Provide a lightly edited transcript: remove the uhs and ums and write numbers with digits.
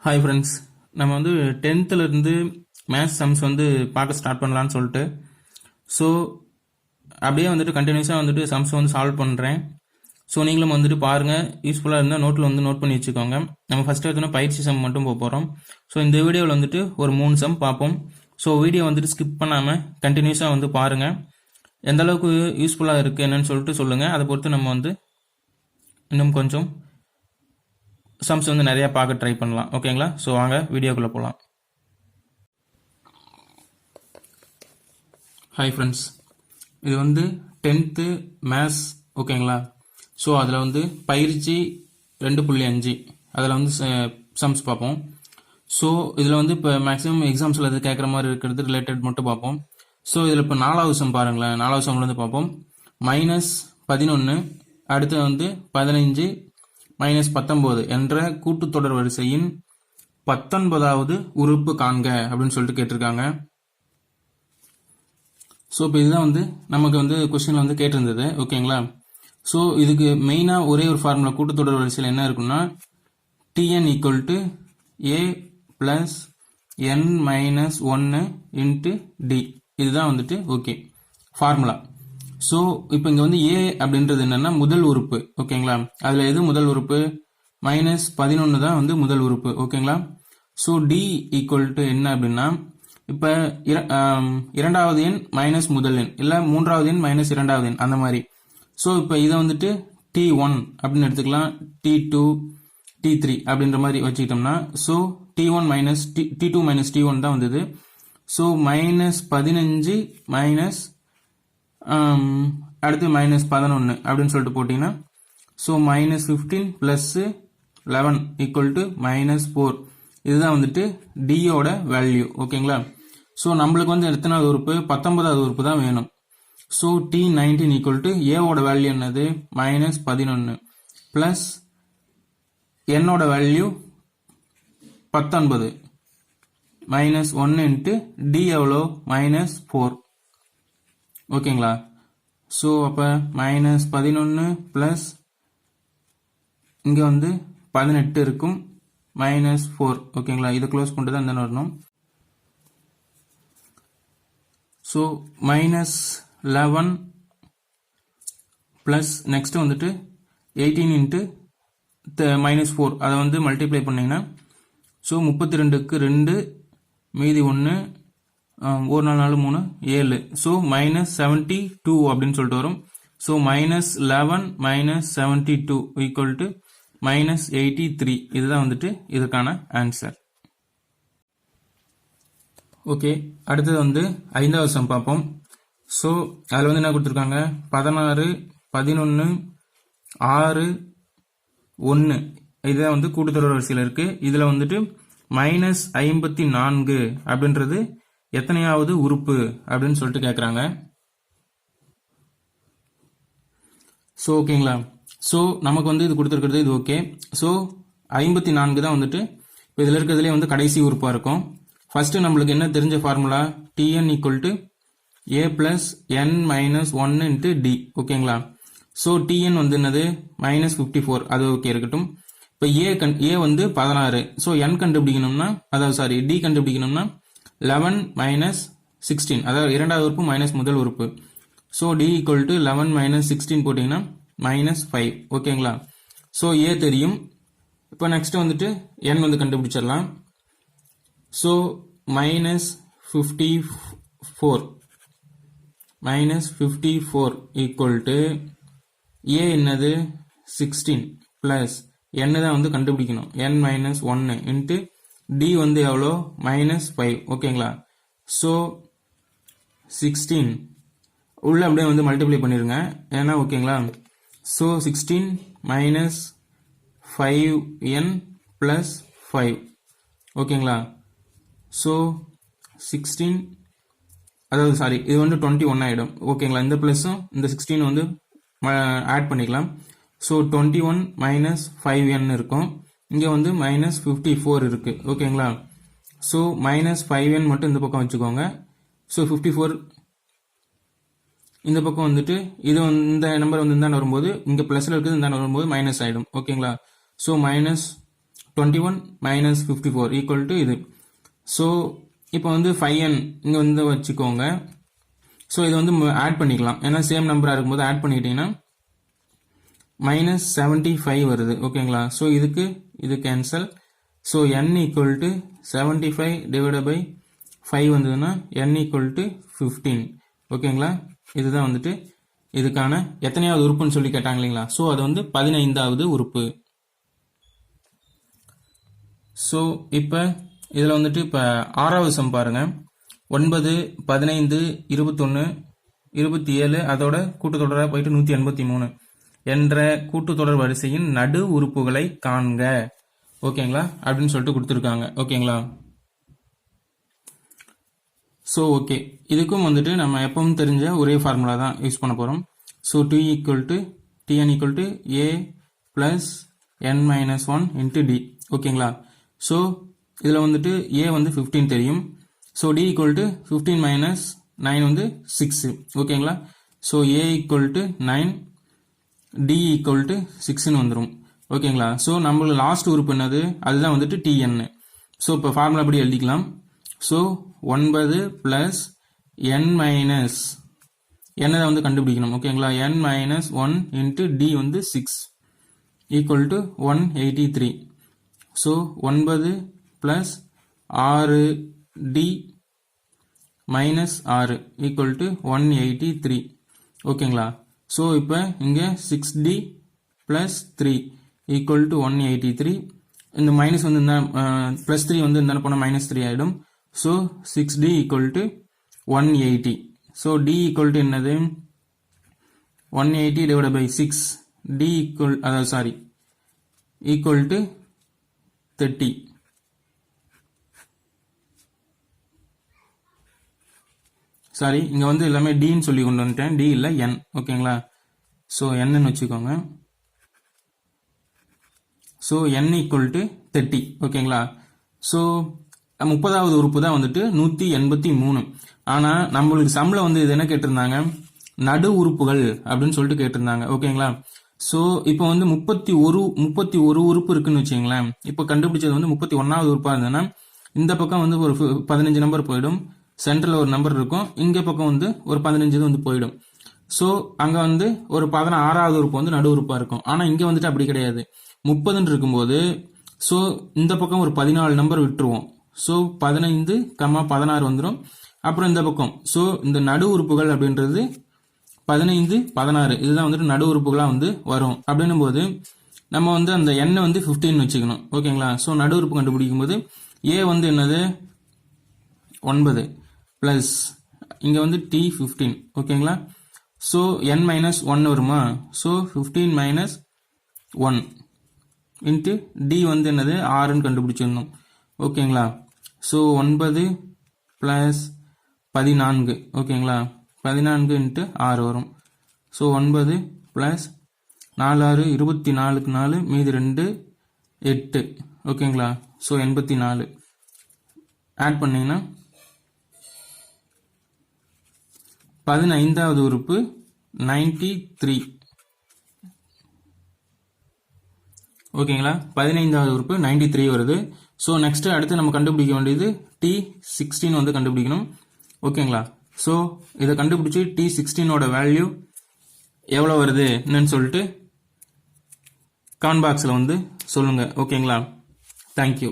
Hi friends, நம்ம வந்து 10th இருந்து மேத்ஸ் சம்ஸ் வந்து பார்க்க ஸ்டார்ட் பண்ணலான்னு சொல்லிட்டு ஸோ அப்படியே வந்துட்டு கண்டினியூஸாக வந்துட்டு சம்ஸ் வந்து சால்வ் பண்ணுறேன். ஸோ நீங்களும் வந்துட்டு பாருங்கள், யூஸ்ஃபுல்லாக இருந்தால் நோட்டில் வந்து நோட் பண்ணி வச்சுக்கோங்க. நம்ம ஃபஸ்ட்டு எடுத்தோன்னா பயிற்சி சம் மட்டும் போக போகிறோம். ஸோ இந்த வீடியோவில் வந்துட்டு ஒரு 3 சம் பார்ப்போம். ஸோ வீடியோ வந்துட்டு ஸ்கிப் பண்ணாமல் கண்டினியூஸாக வந்து பாருங்கள். எந்த அளவுக்கு யூஸ்ஃபுல்லாக இருக்குது என்னன்னு சொல்லிட்டு சொல்லுங்கள். அதை பொறுத்து நம்ம வந்து இன்னும் கொஞ்சம் சம்ஸ் வந்து நிறையா பார்க்க ட்ரை பண்ணலாம். ஓகேங்களா? ஸோ வாங்க வீடியோக்குள்ளே போகலாம். ஹாய் ஃப்ரெண்ட்ஸ், இது வந்து 10th மேத்ஸ். ஓகேங்களா? ஸோ அதில் வந்து பயிற்சி 2.5 அதில் வந்து சம்ஸ் பார்ப்போம். ஸோ இதில் வந்து இப்போ மேக்ஸிமம் எக்ஸாம்ஸில் இது கேட்குற மாதிரி இருக்கிறது ரிலேட்டட் மட்டும் பார்ப்போம். ஸோ இதில் இப்போ 4வது சம் பாருங்களேன். 4வது சம்லேருந்து பார்ப்போம். -11 அடுத்து வந்து 15 -19 என்ற கூட்டுத்தொடர் வரிசையின் 19வது உறுப்பு காண்க அப்படின்னு சொல்லிட்டு கேட்டிருக்காங்க. ஸோ இப்போ இதுதான் வந்து நமக்கு வந்து கொஸ்டின் வந்து கேட்டிருந்தது. ஓகேங்களா? ஸோ இதுக்கு மெயினாக ஒரே ஒரு ஃபார்முலா கூட்டுத்தொடர் வரிசையில் என்ன இருக்குன்னா Tn = A + n-1 × D. இதுதான் வந்துட்டு ஓகே ஃபார்முலா. ஸோ இப்போ இங்கே வந்து ஏ அப்படின்றது என்னன்னா முதல் உறுப்பு. ஓகேங்களா? அதில் எது முதல் உறுப்பு? -11 தான் வந்து முதல் உறுப்பு. ஓகேங்களா? ஸோ டி = என்ன அப்படின்னா, இப்போ இரண்டாவது எண் மைனஸ் முதல் எண், இல்லை மூன்றாவது எண் மைனஸ் இரண்டாவது எண், அந்த மாதிரி. ஸோ இப்போ இதை வந்துட்டு T1 அப்படின்னு எடுத்துக்கலாம், T2, T3 அப்படின்ற மாதிரி வச்சுக்கிட்டோம்னா, ஸோ T1 - T2 - T1 தான் வந்தது. ஸோ -15 மைனஸ் அடுத்து -11 அப்படின்னு சொல்லிட்டு போட்டிங்கன்னா, ஸோ -15 + 11 = -4. இதுதான் வந்துட்டு டியோட வேல்யூ. ஓகேங்களா? ஸோ நம்மளுக்கு வந்து எத்தனாவது உறுப்பு? 19வது உறுப்பு தான் வேணும். ஸோ T19 = ஏவோட வேல்யூ என்னது? -11 ப்ளஸ் என்னோட வேல்யூ 19 -1 × D எவ்வளோ? -4. ஓகேங்களா? ஸோ அப்போ -11 ப்ளஸ் இங்கே வந்து 18 இருக்கும், -4. ஓகேங்களா? இதை க்ளோஸ் பண்ணிட்டு தான் தானே வரணும். ஸோ -11 ப்ளஸ் நெக்ஸ்ட் வந்துட்டு 18 × -4 அதை வந்து மல்டிப்ளை பண்ணிங்கன்னா, ஸோ 32க்கு 2 மீதி 1 1 4 3 7. ஸோ -72 அப்படின்னு சொல்லிட்டு வரும். ஸோ -11 - 72 = -83. இதுதான் வந்துட்டு இதுக்கான ஆன்சர். ஓகே, அடுத்தது வந்து 5வது சம் பார்ப்போம். ஸோ அதில் வந்து என்ன கொடுத்துருக்காங்க? 16 11 6 1 இதுதான் வந்து கூட்டுத்தொடர் வரிசையில் இருக்கு. இதில் வந்துட்டு -54 அப்படின்றது எத்தனையாவது உறுப்பு அப்படின்னு சொல்லிட்டு கேட்குறாங்க. ஸோ ஓகேங்களா? ஸோ நமக்கு வந்து இது கொடுத்துருக்கிறது இது ஓகே. ஸோ 54 தான் வந்துட்டு இப்போ இதில் இருக்கிறதுலே வந்து கடைசி உறுப்பாக இருக்கும். ஃபர்ஸ்ட் நம்மளுக்கு என்ன தெரிஞ்ச formula? Tn = A + n-1 × D. ஓகேங்களா? ஸோ Tn வந்து என்னது? -54. அது ஓகே இருக்கட்டும். இப்போ ஏ வந்து 16. ஸோ n கண்டுபிடிக்கணும்னா, அதாவது சாரி D கண்டுபிடிக்கணும்னா 11 - 16, அதாவது இரண்டாவது உறுப்பு மைனஸ் முதல் உறுப்பு. ஸோ D = 11 - 16 போட்டிங்கன்னா -5. ஓகேங்களா? ஸோ ஏ தெரியும். இப்போ நெக்ஸ்ட் வந்துட்டு n வந்து கண்டுபிடிச்சிடலாம். ஸோ -54 = ஏ என்னது? 16 ப்ளஸ் n தான் வந்து கண்டுபிடிக்கணும், n-1 × D வந்து எவ்வளோ? -5. ஓகேங்களா? ஸோ 16 உள்ள அப்படியே வந்து மல்டிப்ளை பண்ணிருங்க, ஏன்னா ஓகேங்களா? So 16 - 5n + 5. ஓகேங்களா? ஸோ 16, அதாவது சாரி இது வந்து 21 ஆகிடும். ஓகேங்களா? இந்த ப்ளஸும் இந்த 16 வந்து ஆட் பண்ணிக்கலாம். ஸோ 21 - 5n இருக்கும். இங்கே வந்து -54 இருக்கு. ஓகேங்களா? ஸோ -5n மட்டும் இந்த பக்கம் வச்சுக்கோங்க. ஸோ 54 இந்த பக்கம் வந்துட்டு இது இந்த நம்பர் வந்து இந்த வரும்போது இங்கே ப்ளஸில் இருக்குது, இந்த வரும்போது மைனஸ் ஆகிடும். ஓகேங்களா? ஸோ 21 minus 54 equal to இது. ஸோ இப்போ வந்து 5n இங்கே வந்து வச்சுக்கோங்க. ஸோ இது வந்து ஆட் பண்ணிக்கலாம், ஏன்னா சேம் நம்பராக இருக்கும்போது ஆட் பண்ணிக்கிட்டீங்கன்னா -75 வருது. ஓகேங்களா? ஸோ இதுக்கு இது cancel. So n equal to 75 divided by 5 வந்ததுன்னா n equal to 15. ஓகேங்களா? இதுதான் வந்துட்டு இதுக்கான எத்தனையாவது உறுப்புன்னு சொல்லி கேட்டாங்க இல்லைங்களா? ஸோ அது வந்து 15வது உறுப்பு. ஸோ இப்போ இதில் வந்துட்டு இப்போ 6வது சம் பாருங்க. 9, 15, 21, 27 அதோட கூட்டுத்தொடராக போயிட்டு 183 என்ற கூட்டுத்தொடர் வரிசையின் நடு உறுப்புகளை காண்க. ஓகேங்களா? அப்படின்னு சொல்லிட்டு கொடுத்துருக்காங்க. ஓகேங்களா? ஸோ ஓகே, இதுக்கும் வந்துட்டு நம்ம எப்பவும் தெரிஞ்ச ஒரே ஃபார்முலா தான் யூஸ் பண்ண போகிறோம். So Tn equal to A plus n minus 1 into D. ஓகேங்களா? ஸோ இதில் வந்துட்டு A வந்து 15 தெரியும். So D equal to 15 minus 9 வந்து 6. ஓகேங்களா? So A equal to 9, D equal to 6ன்னு வந்துடும். ஓகேங்களா? ஸோ நம்மளுக்கு லாஸ்ட் உறுப்பு என்னது, அதுதான் வந்துட்டு Tn. ஸோ இப்போ ஃபார்முலா படி எழுதிக்கலாம். So 9 plus n minus n வந்து கண்டுபிடிக்கணும். ஓகேங்களா? n minus 1 into D வந்து 6 equal to 183. So 9 plus 6D minus 6 equal to 183. ஓகேங்களா? ஸோ இப்போ இங்கே 6D plus 3 equal to 183. இந்த மைனஸ் வந்து ப்ளஸ் 3 வந்து இந்த போனால் -3 ஆகிடும். So 6D equal to 180. So D equal to என்னது, 180 divided by 6. D equal to 30. Sorry, இங்கே வந்து எல்லாமே Dன்னு சொல்லி கொண்டு வந்துட்டேன், D இல்லை N. ஓகேங்களா? ஸோ Nன்னு வச்சுக்கோங்க. So N equal to 30. ஓகேங்களா? ஸோ 30வது உறுப்பு தான் வந்துட்டு 183. ஆனால் நம்மளுக்கு சம்மில் வந்து இது என்ன கேட்டிருந்தாங்க, நடு உறுப்புகள் அப்படின்னு சொல்லிட்டு கேட்டிருந்தாங்க. ஓகேங்களா? ஸோ இப்போ வந்து 31 உறுப்பு இருக்குன்னு வச்சுங்களேன். இப்போ கண்டுபிடிச்சது வந்து 31வது உறுப்பாக இருந்ததுன்னா இந்த பக்கம் வந்து ஒரு 15 நம்பர் போயிடும், சென்டரில் ஒரு நம்பர் இருக்கும், இங்கே பக்கம் வந்து ஒரு 15 வந்து போயிடும். ஸோ அங்கே வந்து ஒரு 16வது உறுப்பு வந்து நடு உறுப்பாக இருக்கும். ஆனால் இங்கே வந்துட்டு அப்படி கிடையாது. 30ன்னு இருக்கும்போது ஸோ இந்த பக்கம் ஒரு 14 நம்பர் விட்டுருவோம். ஸோ 15, 16 வந்துடும். அப்புறம் இந்த பக்கம் ஸோ இந்த நடு உறுப்புகள் அப்படின்றது 15, 16 இதுதான் வந்துட்டு நடு உறுப்புகளாக வந்து வரும். அப்படின்னும் போது நம்ம வந்து அந்த எண்ணை வந்து 15 வச்சுக்கணும். ஓகேங்களா? ஸோ நடு உறுப்பு கண்டுபிடிக்கும் போது ஏ வந்து என்னது 9 பிளஸ் இங்கே வந்து T15. ஓகேங்களா? ஸோ n minus 1 வருமா? ஸோ 15 minus 1 இன்ட்டு D வந்து என்னது 6ன்னு கண்டுபிடிச்சிடணும். ஓகேங்களா? So 9 plus 14. ஓகேங்களா? 14 இன்ட்டு 6 வரும். ஸோ 9 பிளஸ் 4 6 24க்கு 4 மீதி 2 8. ஓகேங்களா? ஸோ 84 ஆட் பண்ணிங்கன்னா 15வது உறுப்பு 93. ஓகேங்களா? 15வது உறுப்பு 93 வருது. ஸோ நெக்ஸ்ட் அடுத்து நம்ம கண்டுபிடிக்க வேண்டியது T16 வந்து கண்டுபிடிக்கணும். ஓகேங்களா? ஸோ இதை கண்டுபிடிச்சி T16ஓட வேல்யூ எவ்வளோ வருது என்னன்னு சொல்லிட்டு கமெண்ட் பாக்ஸில் வந்து சொல்லுங்கள். ஓகேங்களா? தேங்க்யூ.